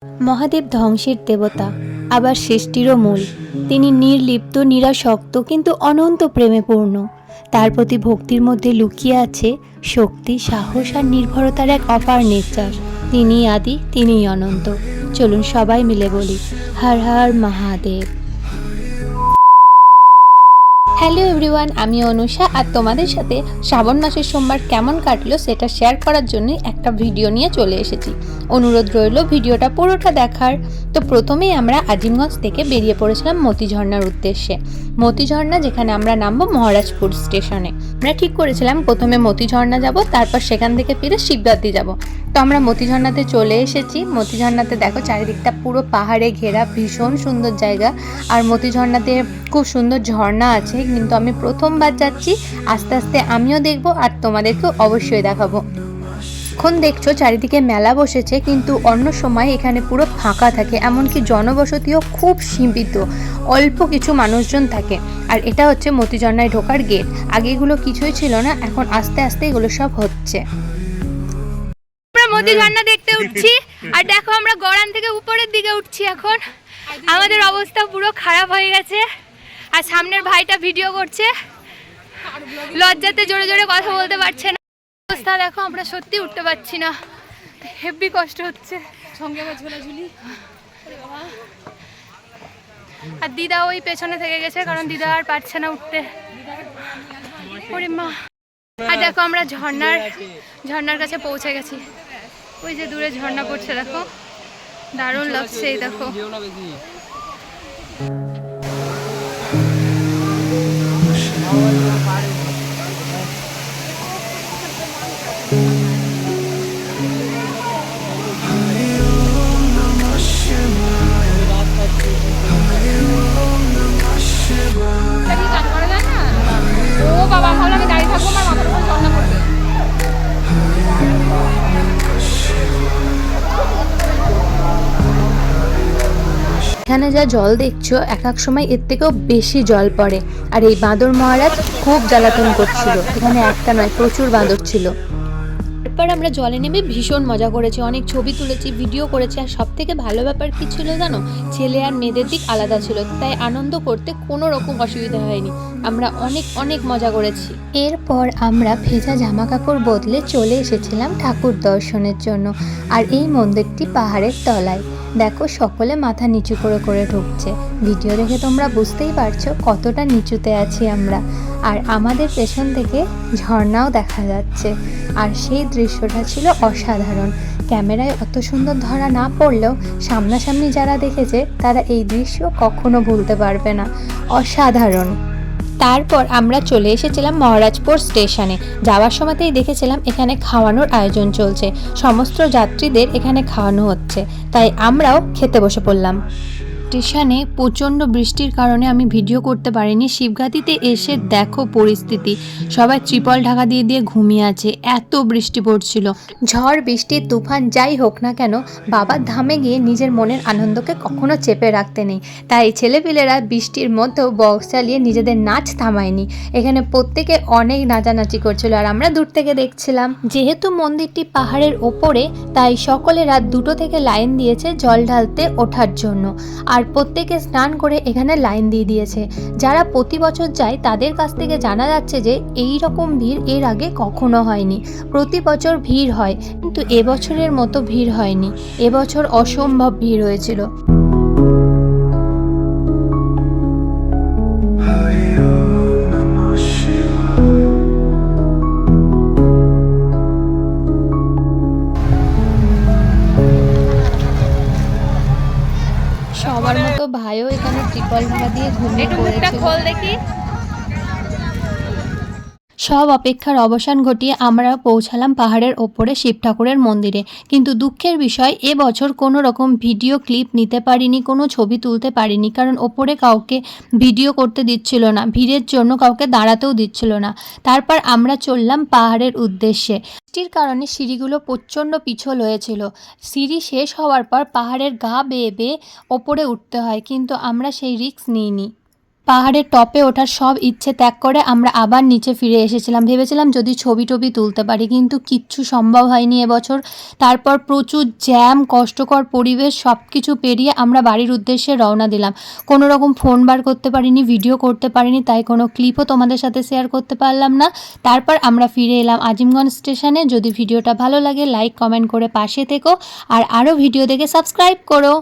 মহাদেব ধ্বংসের দেবতা, আবার সৃষ্টিরও মূল। তিনি নির্লিপ্ত, নিরাসক্ত, কিন্তু অনন্ত প্রেমে পূর্ণ। তার প্রতি ভক্তির মধ্যে লুকিয়ে আছে শক্তি, সাহস আর নির্ভরতার এক অপার নিশ্বাস। তিনিই আদি, তিনিই অনন্ত। চলুন সবাই মিলে বলি, হর হর মহাদেব। হ্যালো এভরিওয়ান, আমি অনুষা, আর তোমাদের সাথে শ্রাবণ মাসের সোমবার কেমন কাটলো সেটা শেয়ার করার জন্য একটা ভিডিও নিয়ে চলে এসেছি। অনুরোধ রইল ভিডিওটা পুরোটা দেখার। তো প্রথমেই আমরা আজিমগঞ্জ থেকে বেরিয়ে পড়েছিলাম মতিঝর্ণার উদ্দেশ্যে। মতিঝর্ণা, যেখানে আমরা নামবো মহারাজপুর স্টেশনে। আমরা ঠিক করেছিলাম প্রথমে মতিঝর্ণা যাব, তারপর সেখান থেকে ফিরে শিবগাতি যাব। তো আমরা মতিঝর্ণাতে চলে এসেছি। মতিঝর্ণাতে দেখো চারিদিকটা পুরো পাহাড়ে ঘেরা, ভীষণ সুন্দর জায়গা। আর মতিঝর্ণাতে খুব সুন্দর ঝর্ণা আছে, কিন্তু আমি প্রথমবার যাচ্ছি। আস্তে আস্তে আমিও দেখবো আর তোমাদেরকেও অবশ্যই দেখাবো। এখন দেখছো চারিদিকে মেলা বসেছে, কিন্তু অন্য সময় এখানে পুরো ফাঁকা থাকে, এমনকি জনবসতিও খুব সীমিত, অল্প কিছু মানুষজন থাকে। আর এটা হচ্ছে মতিঝর্ণায় ঢোকার গেট। আগে এগুলো কিছুই ছিল না, এখন আস্তে আস্তে এগুলো সব হচ্ছে। মতিঝর্ণা দেখতে উঠছি, আর দেখো আমরা গড়ান থেকে উপরের দিকে উঠছি। এখন আমাদের অবস্থা পুরো খারাপ হয়ে গেছে, আর সামনের ভাইটা ভিডিও করছে, লজ্জাতে জোরে জোরে কথা বলতে পারছে না। অবস্থা দেখো, আমরা সত্যি উঠতে পারছি না, হেভি কষ্ট হচ্ছে। সঙ্গে আবার ঝোলাঝুলি। আর দিদা ওই পেছনে থেকে গেছে, কারণ দিদা আর পারছে না উঠতে। ওরে মা। আর দেখো আমরা ঝর্ণার কাছে পৌঁছে গেছি। ওই যে দূরে ঝর্ণা পড়ছে, দেখো দারুণ লাগছে। এই দেখো এখানে যা জল দেখছো, এক এক সময় এর থেকেও বেশি জল পড়ে। আর এই বাঁদর মহারাজ খুব জ্বালাতন করছিল, এখানে একটা নয় প্রচুর বাঁদর ছিল। এরপর আমরা জলে নেমে ভীষণ মজা করেছি, অনেক ছবি তুলেছি, ভিডিও করেছি। আর সব থেকে ভালো ব্যাপার কি ছিল জানো, ছেলে আর মেয়েদের দিক আলাদা ছিল, তাই আনন্দ করতে কোনো রকম অসুবিধা হয়নি। আমরা অনেক অনেক মজা করেছি। এরপর আমরা ভেজা জামা কাপড় বদলে চলে এসেছিলাম ঠাকুর দর্শনের জন্য। আর এই মন্দিরটি পাহাড়ের তলায়। দেখো সকলে মাথা নিচু করে করে ঢুকছে। ভিডিও দেখে তোমরা বুঝতেই পারছো কতটা নিচুতে আছি আমরা। আর আমাদের পেছন থেকে ঝর্ণাও দেখা যাচ্ছে, আর সেই দৃশ্যটা ছিল অসাধারণ। ক্যামেরায় অত সুন্দর ধরা না পড়লেও সামনাসামনি যারা দেখেছে তারা এই দৃশ্য কখনো ভুলতে পারবে না। অসাধারণ। তারপর আমরা চলে এসেছিলাম মহারাজপুর স্টেশনে। যাওয়ার সময়তেই দেখেছিলাম এখানে খাওয়ানোর আয়োজন চলছে, সমস্ত যাত্রীদের এখানে খাওয়ানো হচ্ছে, তাই আমরাও খেতে বসে পড়লাম। স্টেশনে প্রচণ্ড বৃষ্টির কারণে আমি ভিডিও করতে পারিনি। শিবঘাটিতে এসে দেখো পরিস্থিতি, সবাই ত্রিপল ঢাকা দিয়ে দিয়ে ঘুমিয়ে আছে, এত বৃষ্টি পড়ছিল। ঝড় বৃষ্টি তুফান যাই হোক না কেন, বাবার ধামে গিয়ে নিজের মনের আনন্দকে কখনো চেপে রাখতে নেই। তাই ছেলেপিলেরা বৃষ্টির মধ্যেও বক্স চালিয়ে নিজেদের নাচ থামায়নি। এখানে প্রত্যেকে অনেক নাচানাচি করছিল, আর আমরা দূর থেকে দেখছিলাম। যেহেতু মন্দিরটি পাহাড়ের ওপরে, তাই সকলে রাত 2টো থেকে লাইন দিয়েছে জল ঢালতে ওঠার জন্য। আর প্রত্যেকে স্নান করে এখানে লাইন দিয়ে দিয়েছে। যারা প্রতি বছর যায় তাদের কাছ থেকে জানা যাচ্ছে যে এই রকম ভিড় এর আগে কখনো হয়নি। প্রতি বছর ভিড় হয়, কিন্তু এবছরের মতো ভিড় হয়নি। এবছর অসম্ভব ভিড় হয়েছিল। সবার মতো ভাইও এখানে ত্রিপল ঢাকা দিয়ে ঘুমিয়ে পড়েছে। সব অপেক্ষার অবসান ঘটিয়ে আমরা পৌঁছালাম পাহাড়ের ওপরে শিব ঠাকুরের মন্দিরে। কিন্তু দুঃখের বিষয়, এবছর কোনো রকম ভিডিও ক্লিপ নিতে পারিনি, কোনো ছবি তুলতে পারিনি, কারণ ওপরে কাউকে ভিডিও করতে দিচ্ছিল না, ভিড়ের জন্য কাউকে দাঁড়াতেও দিচ্ছিল না। তারপর আমরা চললাম পাহাড়ের উদ্দেশ্যে। বৃষ্টির কারণে সিঁড়িগুলো প্রচণ্ড পিছল হয়েছিল। সিঁড়ি শেষ হওয়ার পর পাহাড়ের গা বেয়ে বেয়ে ওপরে উঠতে হয়, কিন্তু আমরা সেই রিস্ক নিইনি। পাহাড়ের টপে ওঠার সব ইচ্ছে ত্যাগ করে আমরা আবার নিচে ফিরে এসেছিলাম। ভেবেছিলাম যদি ছবি টবি তুলতে পারি, কিন্তু কিচ্ছু সম্ভব হয়নি এবছর। তারপর প্রচুর জ্যাম, কষ্টকর পরিবেশ সব কিছু পেরিয়ে আমরা বাড়ির উদ্দেশ্যে রওনা দিলাম। কোনো রকম ফোন বার করতে পারিনি, ভিডিও করতে পারিনি, তাই কোনো ক্লিপও তোমাদের সাথে শেয়ার করতে পারলাম না। তারপর আমরা ফিরে এলাম আজিমগঞ্জ স্টেশনে। যদি ভিডিওটা ভালো লাগে লাইক কমেন্ট করে পাশে থেকো, আর আরও ভিডিও দেখে সাবস্ক্রাইব করো।